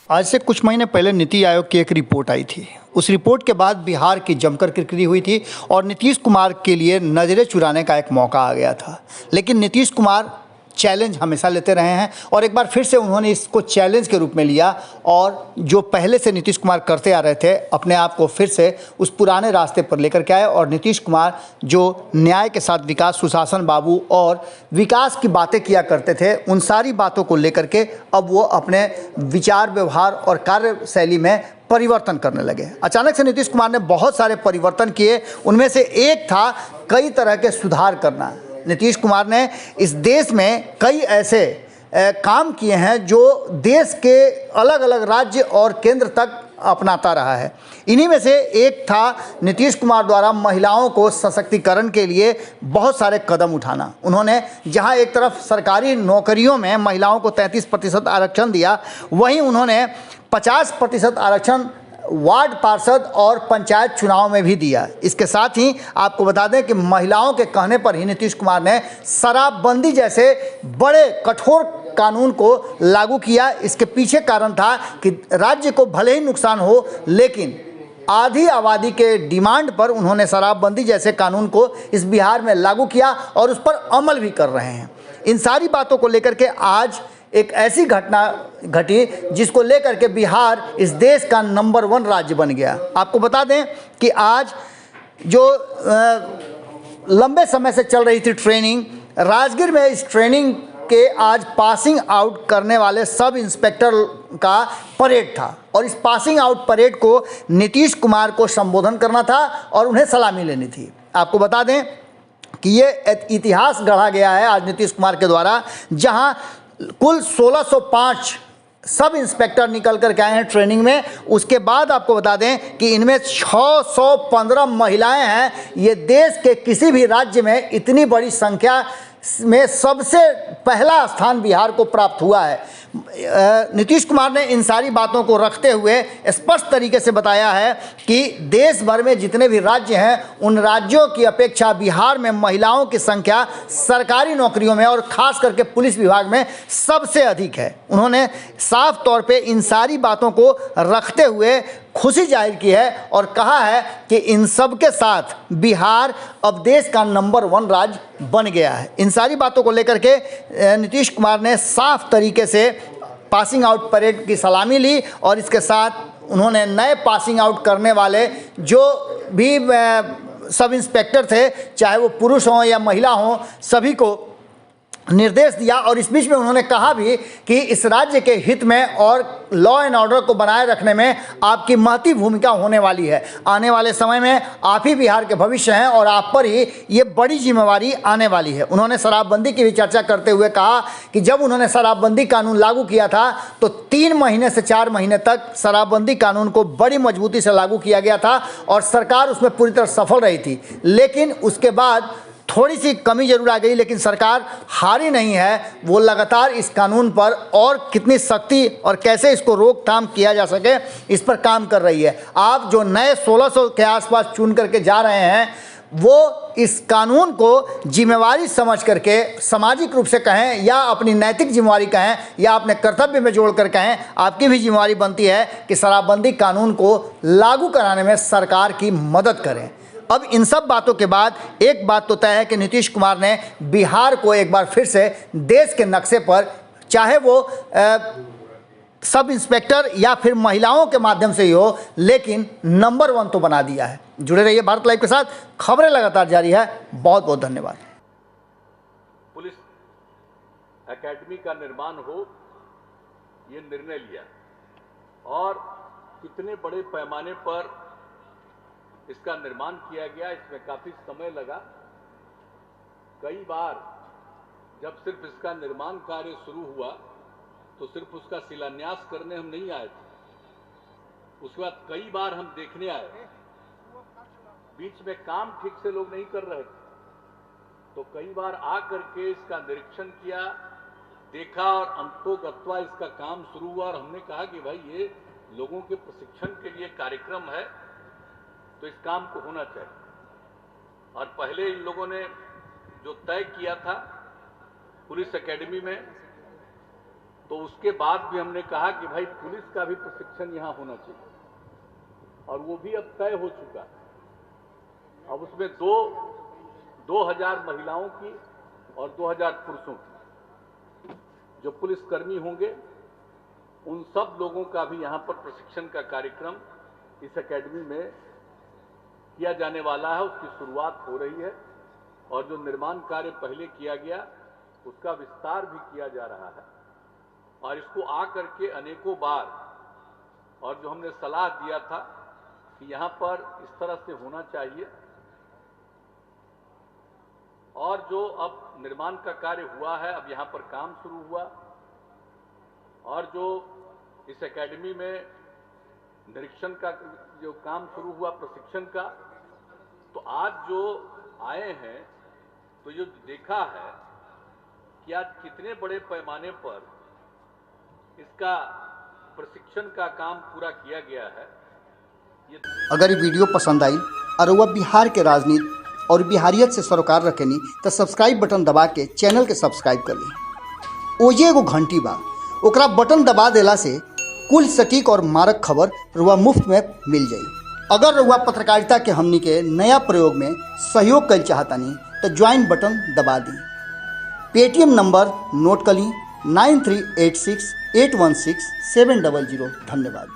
आज से कुछ महीने पहले नीति आयोग की एक रिपोर्ट आई थी। उस रिपोर्ट के बाद बिहार की जमकर किरकिरी हुई थी और नीतीश कुमार के लिए नज़रें चुराने का एक मौका आ गया था। लेकिन नीतीश कुमार चैलेंज हमेशा लेते रहे हैं और एक बार फिर से उन्होंने इसको चैलेंज के रूप में लिया और जो पहले से नीतीश कुमार करते आ रहे थे अपने आप को फिर से उस पुराने रास्ते पर लेकर के आए। और नीतीश कुमार जो न्याय के साथ विकास, सुशासन बाबू और विकास की बातें किया करते थे, उन सारी बातों को लेकर के अब वो अपने विचार, व्यवहार और कार्यशैली में परिवर्तन करने लगे। अचानक से नीतीश कुमार ने बहुत सारे परिवर्तन किए। उनमें से एक था कई तरह के सुधार करना। नीतीश कुमार ने इस देश में कई ऐसे काम किए हैं जो देश के अलग अलग राज्य और केंद्र तक अपनाता रहा है। इन्हीं में से एक था नीतीश कुमार द्वारा महिलाओं को सशक्तिकरण के लिए बहुत सारे कदम उठाना। उन्होंने जहां एक तरफ सरकारी नौकरियों में महिलाओं को 33% आरक्षण दिया, वहीं उन्होंने 50% आरक्षण वार्ड पार्षद और पंचायत चुनाव में भी दिया। इसके साथ ही आपको बता दें कि महिलाओं के कहने पर ही नीतीश कुमार ने शराबबंदी जैसे बड़े कठोर कानून को लागू किया। इसके पीछे कारण था कि राज्य को भले ही नुकसान हो, लेकिन आधी आबादी के डिमांड पर उन्होंने शराबबंदी जैसे कानून को इस बिहार में लागू किया और उस पर अमल भी कर रहे हैं। इन सारी बातों को लेकर के आज एक ऐसी घटना घटी जिसको लेकर के बिहार इस देश का नंबर 1 राज्य बन गया। आपको बता दें कि आज जो लंबे समय से चल रही थी ट्रेनिंग, राजगीर में इस ट्रेनिंग के आज पासिंग आउट करने वाले सब इंस्पेक्टर का परेड था और इस पासिंग आउट परेड को नीतीश कुमार को संबोधन करना था और उन्हें सलामी लेनी थी। आपको बता दें कि ये इतिहास गढ़ा गया है आज नीतीश कुमार के द्वारा, जहां कुल 1605 सब इंस्पेक्टर निकल कर के आए हैं ट्रेनिंग में। उसके बाद आपको बता दें कि इनमें 615 महिलाएं हैं। ये देश के किसी भी राज्य में इतनी बड़ी संख्या में सबसे पहला स्थान बिहार को प्राप्त हुआ है। नीतीश कुमार ने इन सारी बातों को रखते हुए स्पष्ट तरीके से बताया है कि देश भर में जितने भी राज्य हैं उन राज्यों की अपेक्षा बिहार में महिलाओं की संख्या सरकारी नौकरियों में और खास करके पुलिस विभाग में सबसे अधिक है। उन्होंने साफ तौर पे इन सारी बातों को रखते हुए खुशी जाहिर की है और कहा है कि इन सब के साथ बिहार अब देश का नंबर 1 राज्य बन गया है। इन सारी बातों को लेकर के नीतीश कुमार ने साफ तरीके से पासिंग आउट परेड की सलामी ली और इसके साथ उन्होंने नए पासिंग आउट करने वाले जो भी सब इंस्पेक्टर थे, चाहे वो पुरुष हों या महिला हों, सभी को निर्देश दिया। और इस बीच में उन्होंने कहा भी कि इस राज्य के हित में और लॉ एंड ऑर्डर को बनाए रखने में आपकी महती भूमिका होने वाली है। आने वाले समय में आप ही बिहार के भविष्य हैं और आप पर ही ये बड़ी जिम्मेवारी आने वाली है। उन्होंने शराबबंदी की भी चर्चा करते हुए कहा कि जब उन्होंने शराबबंदी कानून लागू किया था तो 3 महीने से 4 महीने तक शराबबंदी कानून को बड़ी मजबूती से लागू किया गया था और सरकार उसमें पूरी तरह सफल रही थी। लेकिन उसके बाद थोड़ी सी कमी जरूर आ गई, लेकिन सरकार हारी नहीं है। वो लगातार इस कानून पर और कितनी सख्ती और कैसे इसको रोकथाम किया जा सके इस पर काम कर रही है। आप जो नए 1600 के आसपास चुन करके जा रहे हैं, वो इस कानून को जिम्मेवारी समझ करके, सामाजिक रूप से कहें या अपनी नैतिक जिम्मेवारी कहें या अपने कर्तव्य में जोड़ कर कहें, आपकी भी जिम्मेवारी बनती है कि शराबबंदी कानून को लागू कराने में सरकार की मदद करें। अब इन सब बातों के बाद एक बात तो तय है कि नीतीश कुमार ने बिहार को एक बार फिर से देश के नक्शे पर, चाहे वो सब इंस्पेक्टर या फिर महिलाओं के माध्यम से ही हो, लेकिन नंबर 1 तो बना दिया है। जुड़े रहिए भारत लाइव के साथ, खबरें लगातार जारी है। बहुत बहुत धन्यवाद। पुलिस एकेडमी का निर्माण हो, ये निर्णय लिया और कितने बड़े पैमाने पर इसका निर्माण किया गया, इसमें काफी समय लगा। कई बार जब सिर्फ इसका निर्माण कार्य शुरू हुआ तो सिर्फ उसका शिलान्यास करने हम नहीं आए थे, उसके बाद कई बार हम देखने आए, बीच में काम ठीक से लोग नहीं कर रहे थे, तो कई बार आकर के इसका निरीक्षण किया, देखा और अंतोगत्वा इसका काम शुरू हुआ। और हमने कहा कि भाई ये लोगों के प्रशिक्षण के लिए कार्यक्रम है तो इस काम को होना चाहिए। और पहले इन लोगों ने जो तय किया था पुलिस एकेडमी में, तो उसके बाद भी हमने कहा कि भाई पुलिस का भी प्रशिक्षण यहाँ होना चाहिए, और वो भी अब तय हो चुका है। अब उसमें 2000 महिलाओं की और 2000 पुरुषों की जो पुलिसकर्मी होंगे, उन सब लोगों का भी यहाँ पर प्रशिक्षण का कार्यक्रम इस एकेडमी में किया जाने वाला है। उसकी शुरुआत हो रही है, और जो निर्माण कार्य पहले किया गया उसका विस्तार भी किया जा रहा है। और इसको आकर के अनेकों बार, और जो हमने सलाह दिया था कि यहाँ पर इस तरह से होना चाहिए, और जो अब निर्माण का कार्य हुआ है, अब यहाँ पर काम शुरू हुआ, और जो इस एकेडमी में निरीक्षण का जो काम शुरू हुआ प्रशिक्षण का, तो आज जो आए हैं तो ये देखा है कि आज कितने बड़े पैमाने पर इसका प्रशिक्षण का काम पूरा किया गया है। अगर ये वीडियो पसंद आई और वह बिहार के राजनीति और बिहारियत से सरोकार रखेनी तो सब्सक्राइब बटन दबा के चैनल के सब्सक्राइब कर ली। ओजे एगो घंटी बा, ओकरा बटन दबा देला से कुल सटीक और मारक खबर रुआ मुफ्त में मिल जाई। अगर रुआ पत्रकारिता के हमनी के नया प्रयोग में सहयोग कर चाहतानी तो ज्वाइन बटन दबा दी। पेटीएम नंबर नोट कर ली 9386816700। धन्यवाद।